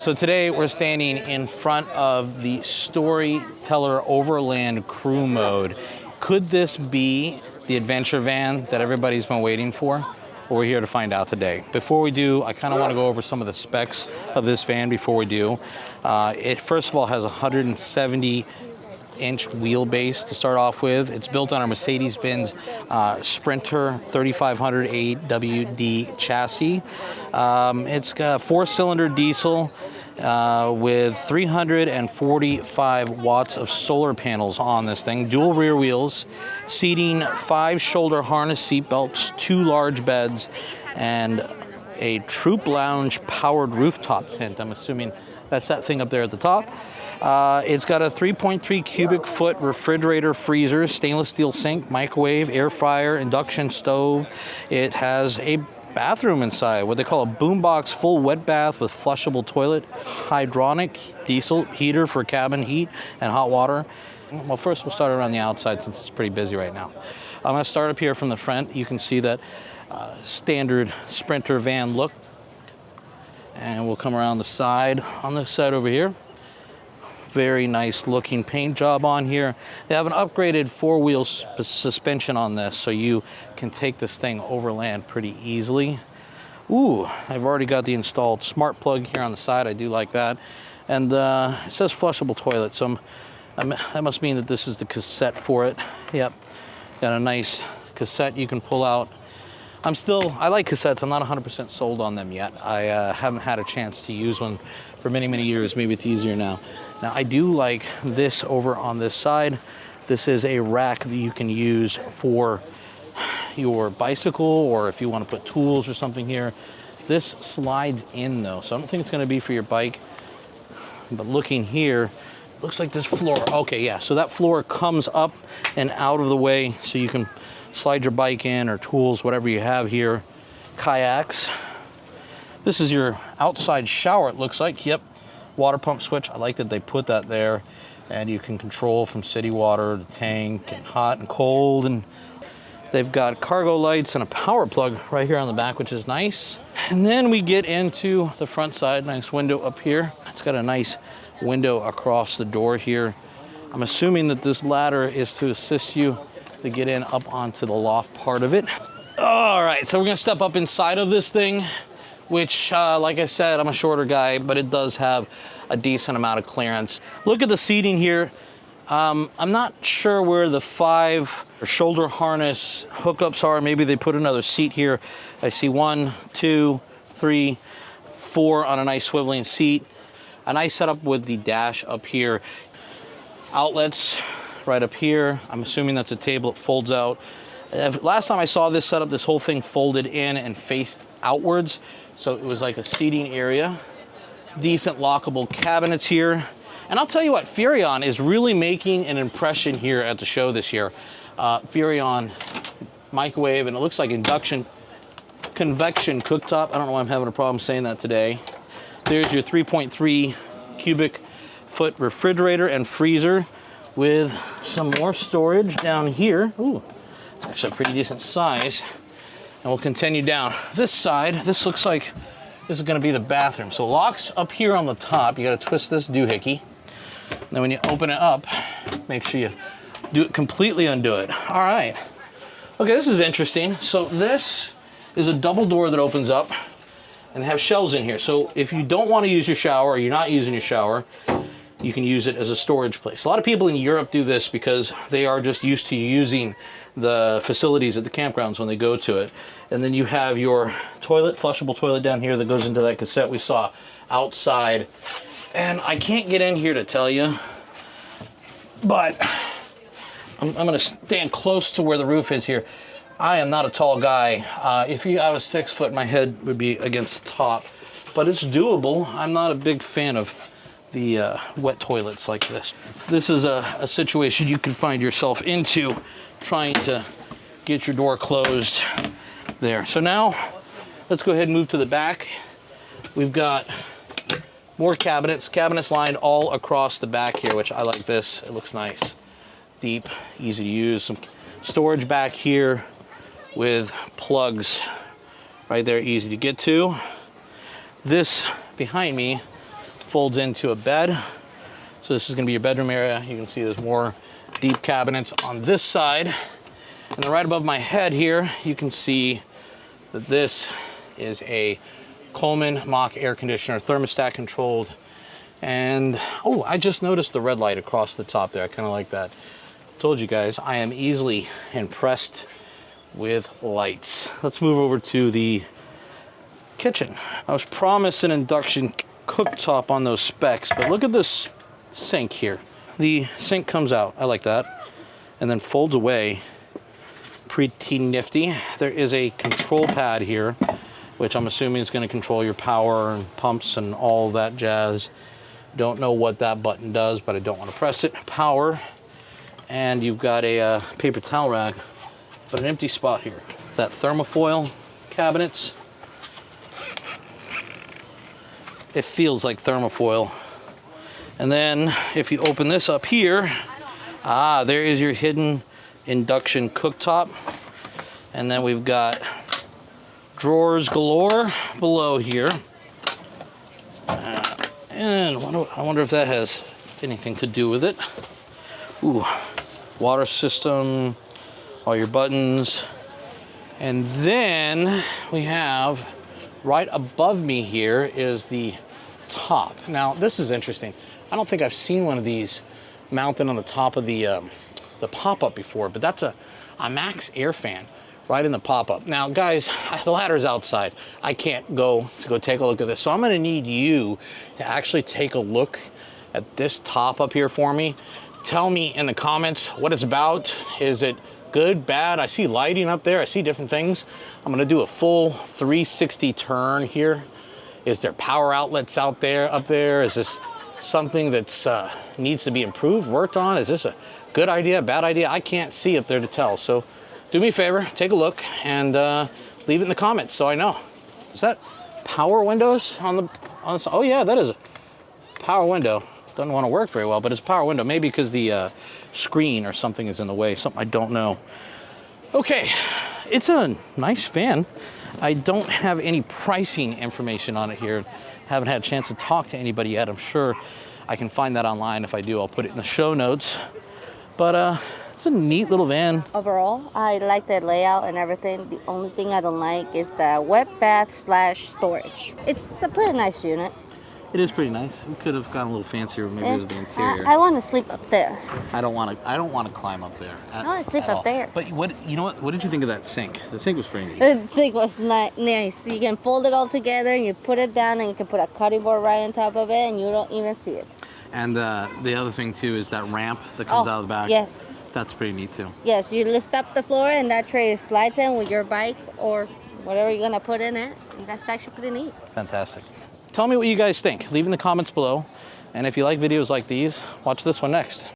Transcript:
So today we're standing in front of the Storyteller Overland Crew Mode. Could this be the adventure van that everybody's been waiting for? Well, we're here to find out today. Before we do, I kind of want to go over some of the specs of this van before we do. It first of all has a 170-inch wheelbase to start off with. It's built on our Mercedes-Benz Sprinter 3500 AWD chassis. It's got a 4-cylinder diesel with 345 watts of solar panels on this thing, dual rear wheels, seating, 5 shoulder harness seat belts, 2 large beds, and a Troop Lounge powered rooftop tent. I'm assuming that's that thing up there at the top. It's got a 3.3 cubic foot refrigerator freezer, stainless steel sink, microwave, air fryer, induction stove. It has a bathroom inside, what they call a boombox full wet bath with flushable toilet, hydronic diesel heater for cabin heat and hot water. Well, first we'll start around the outside since it's pretty busy right now. I'm going to start up here from the front. You can see that standard Sprinter van look. And we'll come around the side, on this side over here. Very nice looking paint job on here. They have an upgraded 4-wheel suspension on this, so you can take this thing overland pretty easily. Ooh, I've already got the installed smart plug here on the side. I do like that. And it says flushable toilet, so that must mean that this is the cassette for it. Yep, got a nice cassette you can pull out. I like cassettes. I'm not 100% sold on them yet. I haven't had a chance to use one for many, many years. Maybe it's easier now. Now, I do like this over on this side. This is a rack that you can use for your bicycle, or if you want to put tools or something here. This slides in though, so I don't think it's going to be for your bike. But looking here, looks like this floor. Okay, yeah, so that floor comes up and out of the way, so you can slide your bike in, or tools, whatever you have here. Kayaks. This is your outside shower, it looks like. Yep, water pump switch. I like that they put that there, and you can control from city water, the tank, and hot and cold. And they've got cargo lights and a power plug right here on the back, which is nice. And then we get into the front side. Nice window up here. It's got a nice window across the door here. I'm assuming that this ladder is to assist you to get in up onto the loft part of it. All right, so we're gonna step up inside of this thing, which, like I said, I'm a shorter guy, but it does have a decent amount of clearance. Look at the seating here. I'm not sure where the 5 shoulder harness hookups are. Maybe they put another seat here. I see 1, 2, 3, 4 on a nice swiveling seat. A nice setup with the dash up here. Outlets right up here. I'm assuming that's a table. It folds out. Last time I saw this setup, this whole thing folded in and faced outwards, so it was like a seating area. Decent lockable cabinets here. And I'll tell you what, Furrion is really making an impression here at the show this year. Furrion microwave, and it looks like induction convection cooktop. I don't know why I'm having a problem saying that today. There's your 3.3 cubic foot refrigerator and freezer, with some more storage down here. Ooh, it's actually a pretty decent size. And we'll continue down this side. This looks like this is gonna be the bathroom. So locks up here on the top. You gotta twist this doohickey. And then when you open it up, make sure you do it completely, undo it. All right. Okay, this is interesting. So this is a double door that opens up, and they have shelves in here. So if you don't wanna use your shower, or you're not using your shower, you can use it as a storage place. A lot of people in Europe do this because they are just used to using the facilities at the campgrounds when they go to it. And then you have your toilet, flushable toilet down here that goes into that cassette we saw outside. And I can't get in here to tell you, but I'm gonna stand close to where the roof is here. I am not a tall guy. If I was 6 foot, my head would be against the top, but it's doable. I'm not a big fan of the wet toilets like this. This is a situation you can find yourself into, trying to get your door closed there. So now let's go ahead and move to the back. We've got more cabinets lined all across the back here, which I like this. It looks nice, deep, easy to use. Some storage back here with plugs right there, easy to get to. This behind me folds into a bed. So this is gonna be your bedroom area. You can see there's more deep cabinets on this side. And then right above my head here, you can see that this is a Coleman Mach air conditioner, thermostat controlled. And, oh, I just noticed the red light across the top there. I kind of like that. Told you guys, I am easily impressed with lights. Let's move over to the kitchen. I was promised an induction cooktop on those specs, but look at this sink here. The sink comes out, I like that, and then folds away. Pretty nifty. There is a control pad here, which I'm assuming is going to control your power and pumps and all that jazz. Don't know what that button does, but I don't want to press it. Power, and you've got a paper towel rack, but an empty spot here. That thermofoil cabinets. It feels like thermofoil. And then if you open this up here, there is your hidden induction cooktop. And then we've got drawers galore below here. And I wonder if that has anything to do with it. Ooh, water system, all your buttons. And then we have, right above me here is the top. Now, this is interesting. I don't think I've seen one of these mounted on the top of the pop-up before, but that's a max air fan right in the pop-up. Now, guys, the ladder's outside. I can't go take a look at this, so I'm gonna need you to actually take a look at this top up here for me. Tell me in the comments what it's about. Is it good, bad? I see lighting up there. I see different things. I'm gonna do a full 360 turn here. Is there power outlets up there? Is this something that's needs to be improved, worked on? Is this a good idea, bad idea? I can't see up there to tell. So do me a favor, take a look and leave it in the comments so I know. Is that power windows on the side? Oh yeah, that is a power window. Doesn't want to work very well, but it's a power window. Maybe because the screen or something is in the way, something I don't know. Okay, it's a nice fan. I don't have any pricing information on it here. Haven't had a chance to talk to anybody yet. I'm sure I can find that online. If I do, I'll put it in the show notes. But it's a neat little van. Overall, I like the layout and everything. The only thing I don't like is the wet bath / storage. It's a pretty nice unit. It is pretty nice. We could have gotten a little fancier, maybe with the interior. I want to sleep up there. I don't want to climb up there. I want to sleep up there. But you know what? What did you think of that sink? The sink was pretty neat. The sink was nice. You can fold it all together and you put it down and you can put a cutting board right on top of it and you don't even see it. And the other thing too is that ramp that comes out of the back. Yes. That's pretty neat too. Yes, you lift up the floor and that tray slides in with your bike or whatever you're gonna put in it. And that's actually pretty neat. Fantastic. Tell me what you guys think. Leave in the comments below. And if you like videos like these, watch this one next.